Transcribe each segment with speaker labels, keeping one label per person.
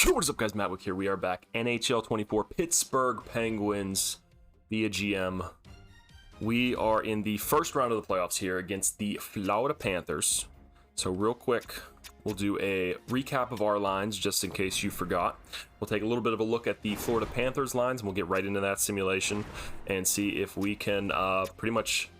Speaker 1: Yo, what is up, guys? MattWic here. We are back. NHL 24 Pittsburgh Penguins via GM. We are in the first round of the playoffs here against the Florida Panthers. So real quick, we'll do a recap of our lines just in case you forgot. We'll take a little bit of a look at the Florida Panthers lines, and we'll get right into that simulation and see if we can pretty much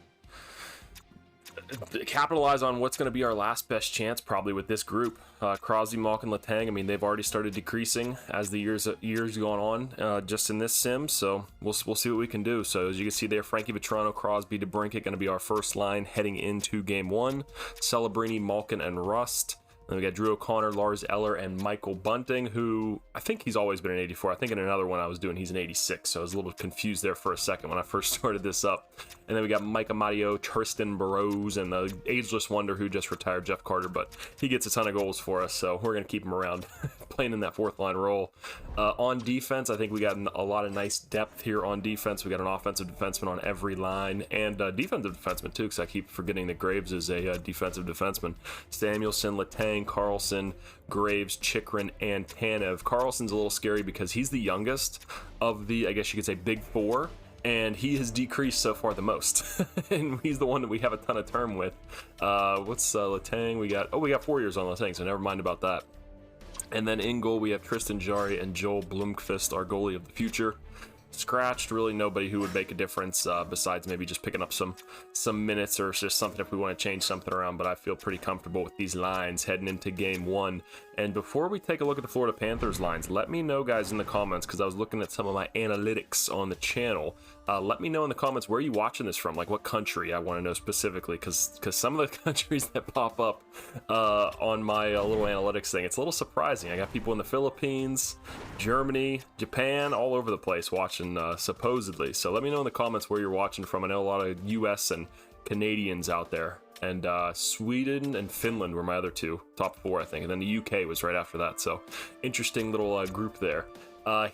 Speaker 1: capitalize on what's going to be our last best chance probably with this group. Crosby, Malkin, Letang, I mean, they've already started decreasing as the years gone on just in this sim, so we'll see what we can do. So as you can see there, Frankie Vatrano, Crosby, DeBrincat going to be our first line heading into game one. Celebrini, Malkin, and Rust. Then we got Drew O'Connor, Lars Eller, and Michael Bunting, who I think he's always been an 84. I think in another one I was doing, he's an 86, so I was a little bit confused there for a second when I first started this up. And then we got Mike Amadio, Tristan Burroughs, and the ageless wonder who just retired, Jeff Carter, but he gets a ton of goals for us, so we're going to keep him around playing in that fourth line role. On defense, I think we got a lot of nice depth here on defense. We got an offensive defenseman on every line, and defensive defenseman too, because I keep forgetting that Graves is a defensive defenseman. Samuelson, Letang, Carlson, Graves, Chikrin, and Tanev. Carlson's a little scary because he's the youngest of the, I guess you could say, big four, and he has decreased so far the most. And he's the one that we have a ton of term with. What's Letang? We got 4 years on Letang, so never mind about that. And then in goal, we have Tristan Jarry and Joel Blomqvist, our goalie of the future. Scratched, really nobody who would make a difference besides maybe just picking up some minutes or just something if we want to change something around, but I feel pretty comfortable with these lines heading into game one. And before we take a look at the Florida Panthers lines, let me know, guys, in the comments, because I was looking at some of my analytics on the channel. Let me know in the comments where are you watching this from, like what country. I want to know specifically, because some of the countries that pop up on my little analytics thing, it's a little surprising. I got people in the Philippines, Germany, Japan, all over the place watching supposedly. So let me know in the comments where you're watching from. I know a lot of US and Canadians out there, and Sweden and Finland were my other two, top four I think, and then the UK was right after that. So interesting little group there.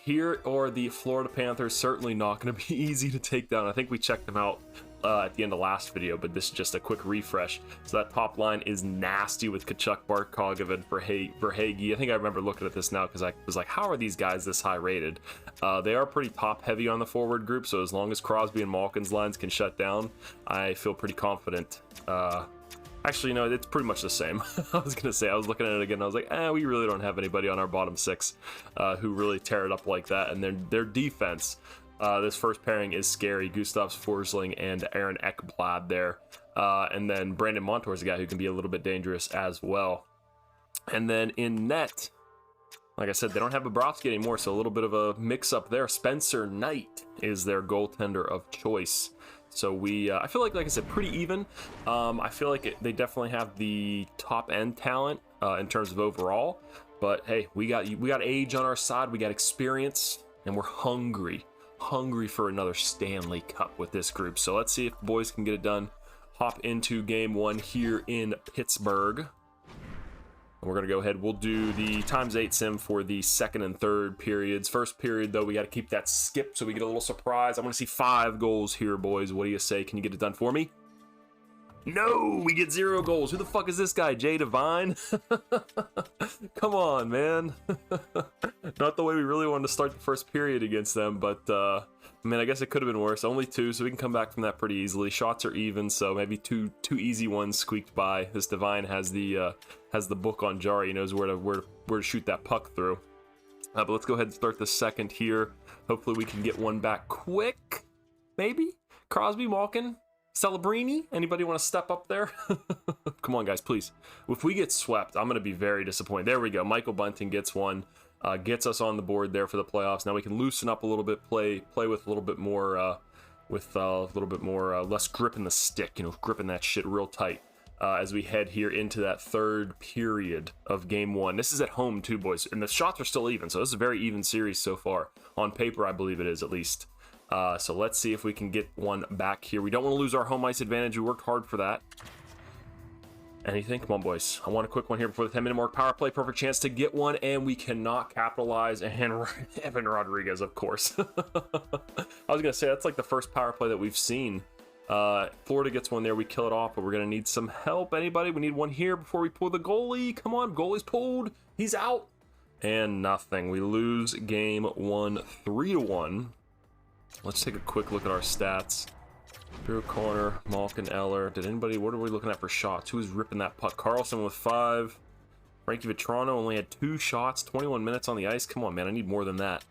Speaker 1: Here are the Florida Panthers. Certainly not going to be easy to take down. I think we checked them out at the end of last video, but this is just a quick refresh. So that top line is nasty with Tkachuk, Barkov, and Verhaeghe. I think I remember looking at this now because I was like, how are these guys this high rated? They are pretty top heavy on the forward group, so as long as Crosby and Malkin's lines can shut down, I feel pretty confident. Actually, you know, it's pretty much the same. I was going to say, I was looking at it again, and I was like, we really don't have anybody on our bottom six who really tear it up like that. And their defense, this first pairing is scary. Gustav Forsling and Aaron Ekblad there. And then Brandon Montour is a guy who can be a little bit dangerous as well. And then in net, like I said, they don't have Bobrovsky anymore, so a little bit of a mix-up there. Spencer Knight is their goaltender of choice. So I feel like I said, pretty even. I feel like they definitely have the top-end talent in terms of overall. But hey, we got age on our side, we got experience, and we're hungry for another Stanley Cup with this group. So let's see if the boys can get it done. Hop into game one here in Pittsburgh. And we're going to go ahead. We'll do the ×8 sim for the second and third periods. First period, though, we got to keep that skip so we get a little surprise. I want to see 5 goals here, boys. What do you say? Can you get it done for me? No, we get 0 goals. Who the fuck is this guy? Jay Devine? Come on, man. Not the way we really wanted to start the first period against them, but I mean, I guess it could have been worse. Only 2, so we can come back from that pretty easily. Shots are even, so maybe two easy ones squeaked by. This Devine has the book on Jarry. He knows where to shoot that puck through. But let's go ahead and start the second here. Hopefully we can get one back quick. Maybe Crosby, Malkin, Celebrini. Anybody want to step up there? Come on, guys, please. If we get swept, I'm going to be very disappointed. There we go. Michael Bunting gets one. Gets us on the board there for the playoffs. Now we can loosen up a little bit, play with a little bit more, less grip in the stick, you know, gripping that shit real tight as we head here into that third period of game one. This is at home too, boys, and the shots are still even, so this is a very even series so far. On paper, I believe it is, at least. So let's see if we can get one back here. We don't want to lose our home ice advantage. We worked hard for that. Anything? Come on, boys. I want a quick one here before the 10-minute mark. Power play, perfect chance to get one, and we cannot capitalize. And Evan Rodriguez, of course. I was going to say, that's like the first power play that we've seen. Florida gets one there. We kill it off, but we're going to need some help. Anybody? We need one here before we pull the goalie. Come on, goalie's pulled. He's out. And nothing. We lose game 1, 3-1. Let's take a quick look at our stats. Drew Corner, Malkin, Eller. Did anybody, what are we looking at for shots? Who was ripping that puck? Carlson with 5. Frankie Vitrano only had 2 shots, 21 minutes on the ice. Come on, man, I need more than that.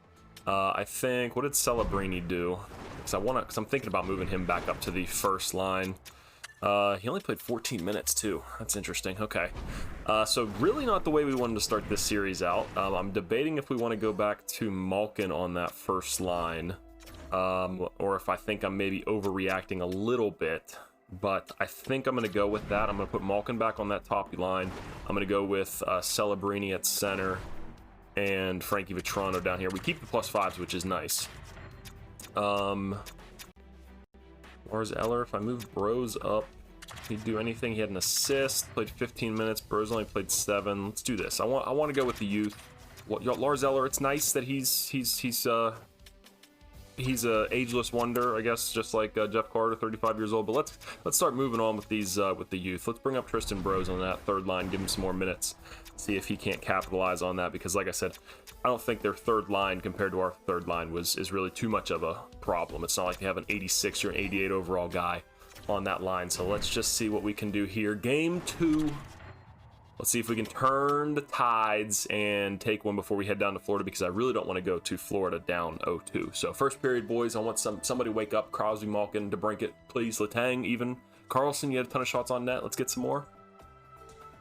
Speaker 1: I think, what did Celebrini do? Because I'm thinking about moving him back up to the first line. He only played 14 minutes too. That's interesting. Okay. So really not the way we wanted to start this series out. I'm debating if we want to go back to Malkin on that first line. Or if I think I'm maybe overreacting a little bit. But I think I'm going to go with that. I'm going to put Malkin back on that top line. I'm going to go with Celebrini at center. And Frankie Vitrano down here. We keep the +5s, which is nice. Lars Eller, if I move Bros up, he'd do anything. He had an assist, played 15 minutes. Bros only played 7. Let's do this. I want to go with the youth. Lars Eller, it's nice that he's a ageless wonder, I guess, just like Jeff Carter, 35 years old. But let's start moving on with these with the youth. Let's bring up Tristan Bros on that third line, give him some more minutes, see if he can't capitalize on that. Because, like I said, I don't think their third line compared to our third line is really too much of a problem. It's not like they have an 86 or an 88 overall guy on that line. So let's just see what we can do here. Game 2. Let's see if we can turn the tides and take one before we head down to Florida, because I really don't want to go to Florida down 0-2. So first period, boys, I want somebody wake up. Crosby, Malkin, DeBrincat, please. Letang, even. Carlson, you had a ton of shots on net. Let's get some more.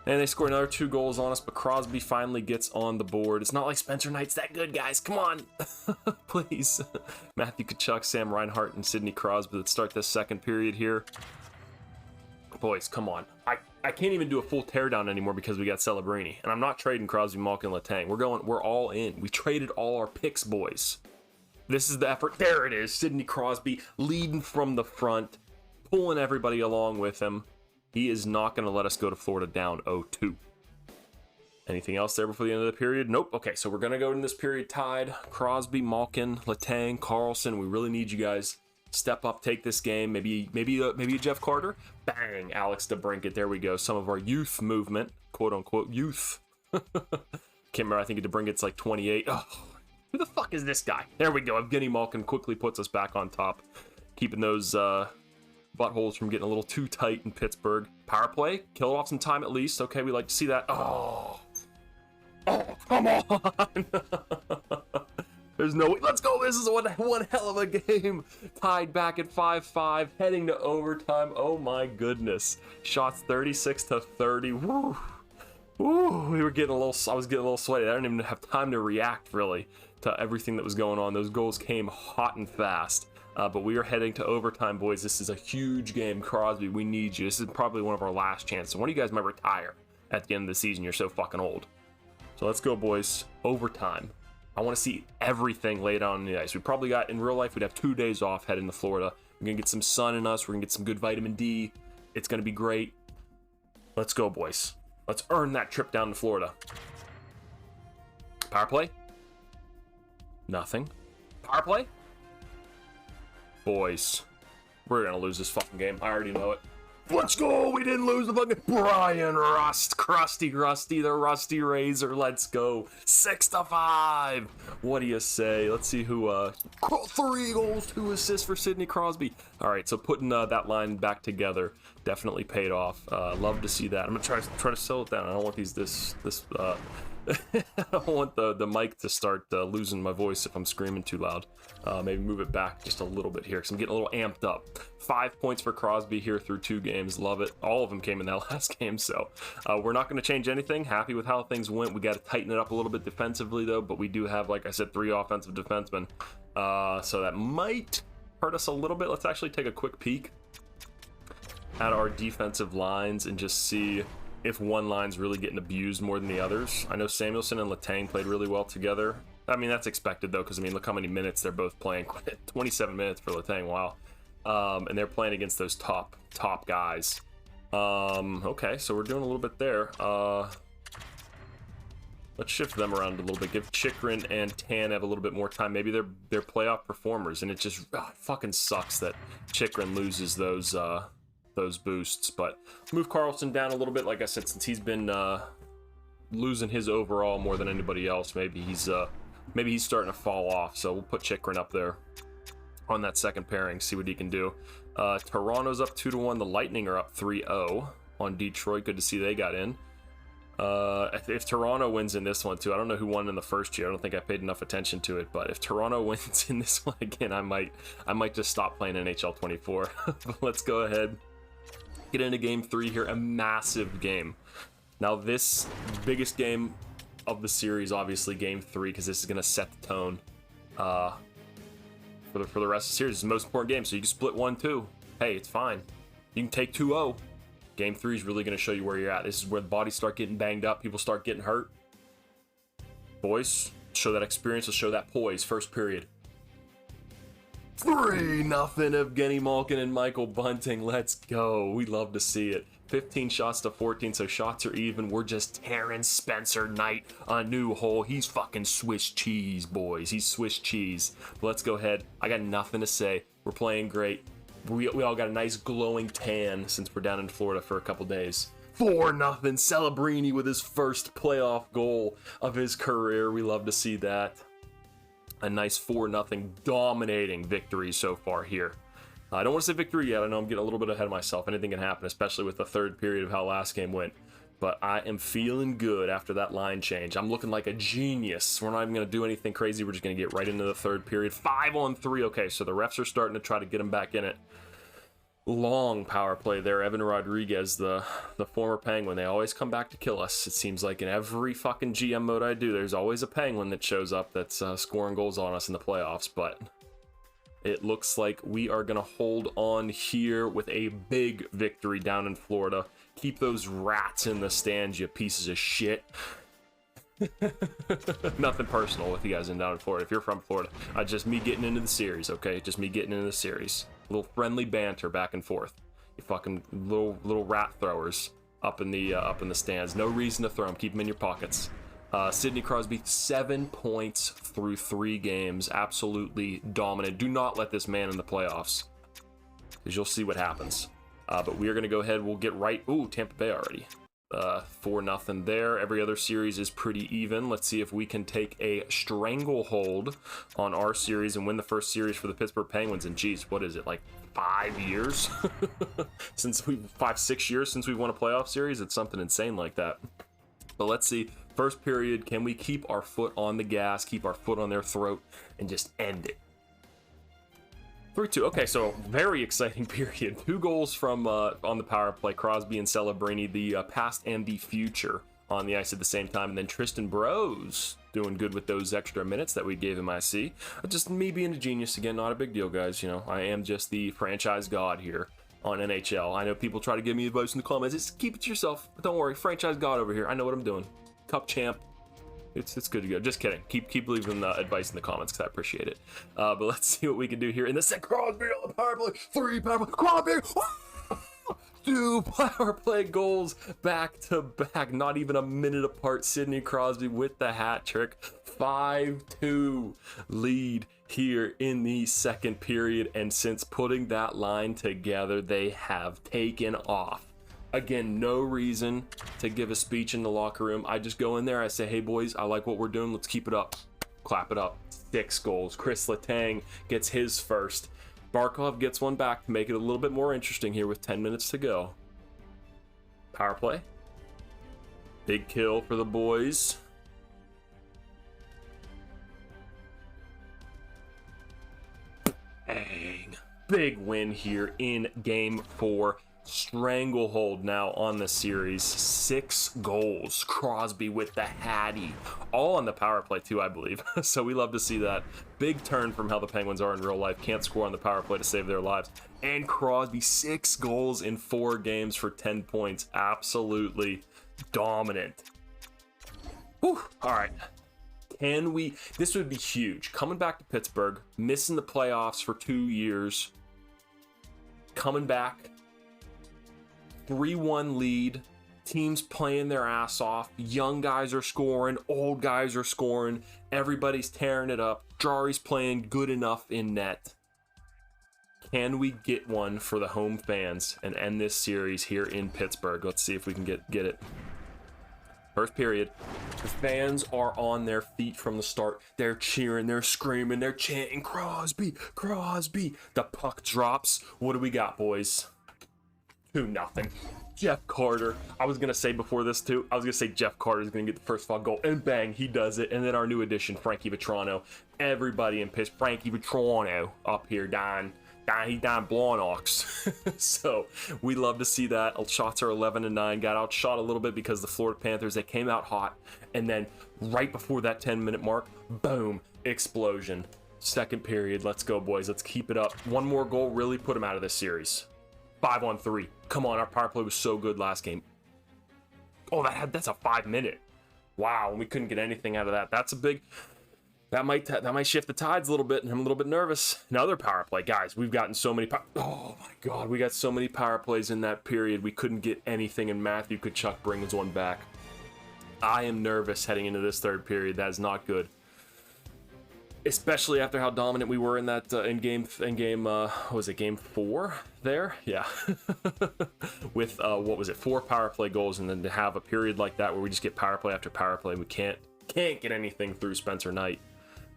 Speaker 1: And they score another 2 goals on us, but Crosby finally gets on the board. It's not like Spencer Knight's that good, guys. Come on. Please. Matthew Tkachuk, Sam Reinhart, and Sidney Crosby. Let's start this second period here. Boys, come on. I can't even do a full teardown anymore because we got Celebrini. And I'm not trading Crosby, Malkin, Letang. We're all in. We traded all our picks, boys. This is the effort. There it is. Sidney Crosby leading from the front, pulling everybody along with him. He is not going to let us go to Florida down 0-2. Anything else there before the end of the period? Nope. Okay, so we're going to go in this period tied. Crosby, Malkin, Letang, Carlson. We really need you guys. Step up, take this game. Maybe a Jeff Carter. Bang, Alex DeBrincat. There we go. Some of our youth movement, quote unquote youth. Can't remember. I think DeBrincat's like 28. Oh, who the fuck is this guy? There we go. Evgeny Malkin quickly puts us back on top, keeping those buttholes from getting a little too tight in Pittsburgh. Power play, kill off some time at least. Okay, we like to see that. Oh, come on. There's no way. Let's go. This is one hell of a game. Tied back at 5-5, heading to overtime. Oh my goodness. Shots 36-30. Woo. Woo. We were getting a little, I was getting a little sweaty. I didn't even have time to react really to everything that was going on. Those goals came hot and fast. But we are heading to overtime, boys. This is a huge game. Crosby, we need you. This is probably one of our last chances. One of you guys might retire at the end of the season. You're so fucking old. So let's go, boys. Overtime. I want to see everything laid out on the ice. We probably got, in real life, we'd have 2 days off heading to Florida. We're going to get some sun in us. We're going to get some good vitamin D. It's going to be great. Let's go, boys. Let's earn that trip down to Florida. Power play? Nothing. Power play? Boys, we're going to lose this fucking game. I already know it. Let's go! We didn't lose the fucking Brian Rust, Crusty Rusty, the Rusty Razor. Let's go! 6-5. What do you say? Let's see who. 3 goals, 2 assists for Sidney Crosby. All right, so putting that line back together definitely paid off. Love to see that. I'm gonna try to sell it down. I don't want these I don't want the mic to start losing my voice if I'm screaming too loud. Maybe move it back just a little bit here because I'm getting a little amped up. 5 points for Crosby here through 2 games. Love it. All of them came in that last game, so we're not going to change anything. Happy with how things went. We got to tighten it up a little bit defensively, though, but we do have, like I said, 3 offensive defensemen, so that might hurt us a little bit. Let's actually take a quick peek at our defensive lines and just see if one line's really getting abused more than the others. I know Samuelson and Letang played really well together. I mean, that's expected, though, because, I mean, look how many minutes they're both playing. 27 minutes for Letang, wow. And they're playing against those top guys. Okay, so we're doing a little bit there. Let's shift them around a little bit. Give Chikrin and Tanev a little bit more time. Maybe they're playoff performers, and it just fucking sucks that Chikrin loses those boosts. But move Carlson down a little bit, like I said, since he's been losing his overall more than anybody else. Maybe he's starting to fall off. So we'll put Chychrun up there on that second pairing, see what he can do. Toronto's up 2-1. The Lightning are up 3-0 on Detroit. Good to see they got in. If Toronto wins in this one too, I don't know who won in the first year. I don't think I paid enough attention to it, but if Toronto wins in this one again, I might just stop playing NHL 24. But let's go ahead, get into game 3 here. A massive game. Now this biggest game of the series, obviously game 3, because this is going to set the tone for the rest of the series. It's the most important game, so you can split 1-2. Hey, it's fine. You can take 2-0. Game 3 is really going to show you where you're at. This is where the bodies start getting banged up. People start getting hurt. Boys, show that experience. Let's show that poise. First period. 3-0 Evgeny Malkin and Michael Bunting. Let's go. We love to see it. 15 shots to 14, so shots are even. We're just tearing Spencer Knight a new hole. He's fucking Swiss cheese, boys. He's Swiss cheese. But let's go ahead. I got nothing to say. We're playing great. We all got a nice glowing tan since we're down in Florida for a couple days. 4-0 Celebrini with his first playoff goal of his career. We love to see that. A nice 4-0 dominating victory so far here. I don't want to say victory yet. I know I'm getting a little bit ahead of myself. Anything can happen, especially with the third period of how last game went. But I am feeling good after that line change. I'm looking like a genius. We're not even going to do anything crazy. We're just going to get right into the third period. 5-on-3. Okay, so the refs are starting to try to get him back in it. Long power play there. Evan Rodriguez, the former Penguin. They always come back to kill us. It seems like in every fucking GM mode I do, there's always a Penguin that shows up that's scoring goals on us in the playoffs. But it looks like we are going to hold on here with a big victory down in Florida. Keep those rats in the stands, you pieces of shit. Nothing personal with you guys in down in Florida. If you're from Florida, just me getting into the series, okay? Just me getting into the series. A little friendly banter back and forth. You fucking little rat throwers up in the stands. No reason to throw them. Keep them in your pockets. Sidney Crosby, 7 points through 3 games. Absolutely dominant. Do not let this man in the playoffs, because you'll see what happens. But we are going to go ahead. We'll get right. Ooh, Tampa Bay already. 4-0 there. Every other series is pretty even. Let's see if we can take a stranglehold on our series and win the first series for the Pittsburgh Penguins. And geez, what is it, like 5 years? 5-6 years since we won a playoff series? It's something insane like that. But let's see. First period, can we keep our foot on the gas, keep our foot on their throat, and just end it? 3-2. Okay, so very exciting period. 2 goals from on the power play. Crosby and Celebrini, the past and the future, on the ice at the same time. And then Tristan Brose doing good with those extra minutes that we gave him, I see. Just me being a genius again, not a big deal, guys. You know, I am just the franchise god here on NHL. I know people try to give me advice in the comments. Just keep it to yourself. But don't worry, franchise god over here. I know what I'm doing. Cup champ. It's good to go. Just kidding. Keep leaving advice in the comments, because I appreciate it. But let's see what we can do here in the second. Crosby on the power play. 3 power play. Crosby. 2 power play goals back to back. Not even a minute apart. Sidney Crosby with the hat trick. 5-2 lead here in the second period. And since putting that line together, they have taken off. Again, no reason to give a speech in the locker room. I just go in there, I say, hey boys, I like what we're doing, let's keep it up. Clap it up. 6 goals. Chris Letang gets his first. Barkov gets one back to make it a little bit more interesting here with 10 minutes to go. Power play. Big kill for the boys. Bang. Big win here in game 4. Stranglehold now on the series. 6 goals. Crosby with the hattie. All on the power play too, I believe. So we love to see that. Big turn from how the Penguins are in real life. Can't score on the power play to save their lives. And Crosby, 6 goals in 4 games for 10 points. Absolutely dominant. Whew. All right. Can we... This would be huge. Coming back to Pittsburgh. Missing the playoffs for 2 years. Coming back. 3-1 lead, teams playing their ass off, young guys are scoring, old guys are scoring, everybody's tearing it up, Jari's playing good enough in net. Can we get one for the home fans and end this series here in Pittsburgh? Let's see if we can get it. First period. The fans are on their feet from the start. They're cheering, they're screaming, they're chanting, Crosby, Crosby. The puck drops. What do we got, boys? 2-0. Jeff Carter. I was going to say before this, too, I was going to say Jeff Carter is going to get the first fuck goal. And bang, he does it. And then our new addition, Frankie Vetrano. Everybody in Pittsburgh. Frankie Vetrano up here dying. He's down Blawnox. So we love to see that. Shots are 11-9. Got outshot a little bit because the Florida Panthers, they came out hot, and then right before that 10-minute mark, boom, explosion. Second period. Let's go, boys. Let's keep it up. One more goal really put them out of this series. 5-on-3. Come on, our power play was so good last game. Oh, that's a 5-minute. Wow, and we couldn't get anything out of that. That's a big. That might shift the tides a little bit, and I'm a little bit nervous. Another power play, guys. We've gotten so many. Oh my God, we got so many power plays in that period. We couldn't get anything, and Matthew Tkachuk brings one back. I am nervous heading into this third period. That is not good, especially after how dominant we were in that in game. What was it, game 4? There, yeah. With what was it, 4 power play goals, and then to have a period like that where we just get power play after power play, we can't get anything through Spencer Knight.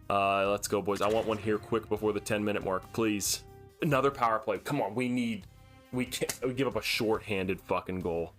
Speaker 1: Let's go, boys. I want one here quick before the 10-minute mark, please. Another power play. Come on, we give up a short-handed fucking goal.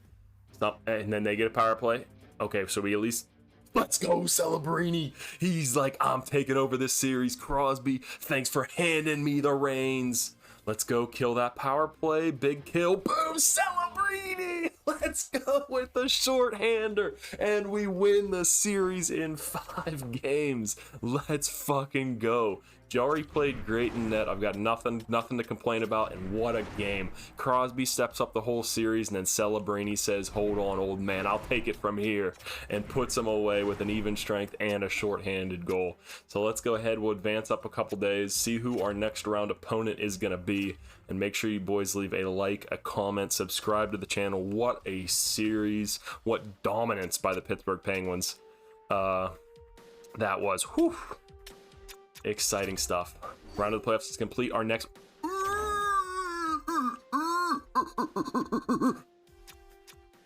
Speaker 1: Stop, and then they get a power play. Okay, so we at least, let's go, Celebrini. He's like, I'm taking over this series. Crosby, thanks for handing me the reins. Let's go kill that power play. Big kill. Boom, Celebrini. Let's go with the shorthander. And we win the series in 5 games. Let's fucking go. Jari played great in net. I've got nothing to complain about, and what a game. Crosby steps up the whole series, and then Celebrini says, hold on, old man, I'll take it from here, and puts him away with an even strength and a shorthanded goal. So let's go ahead. We'll advance up a couple days, see who our next round opponent is going to be, and make sure you boys leave a like, a comment, subscribe to the channel. What a series. What dominance by the Pittsburgh Penguins. That was, whew. Exciting stuff. Round of the playoffs is complete. Our next...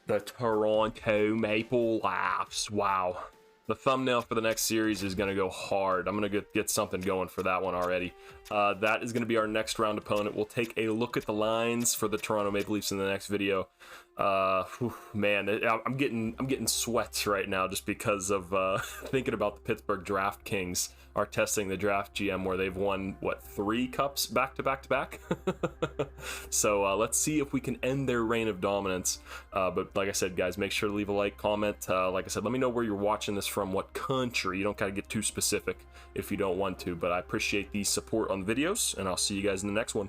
Speaker 1: The Toronto Maple Leafs. Wow. The thumbnail for the next series is going to go hard. I'm going to get something going for that one already. That is going to be our next round opponent. We'll take a look at the lines for the Toronto Maple Leafs in the next video. Man, I'm getting sweats right now just because of thinking about the Pittsburgh DraftKings are testing the draft GM, where they've won, what, 3 cups back to back to back. So let's see if we can end their reign of dominance. But like I said, guys, make sure to leave a like, comment. Like I said, let me know where you're watching this from, what country. You don't gotta get too specific if you don't want to, but I appreciate the support on the videos, and I'll see you guys in the next one.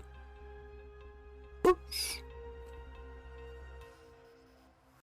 Speaker 1: Peace.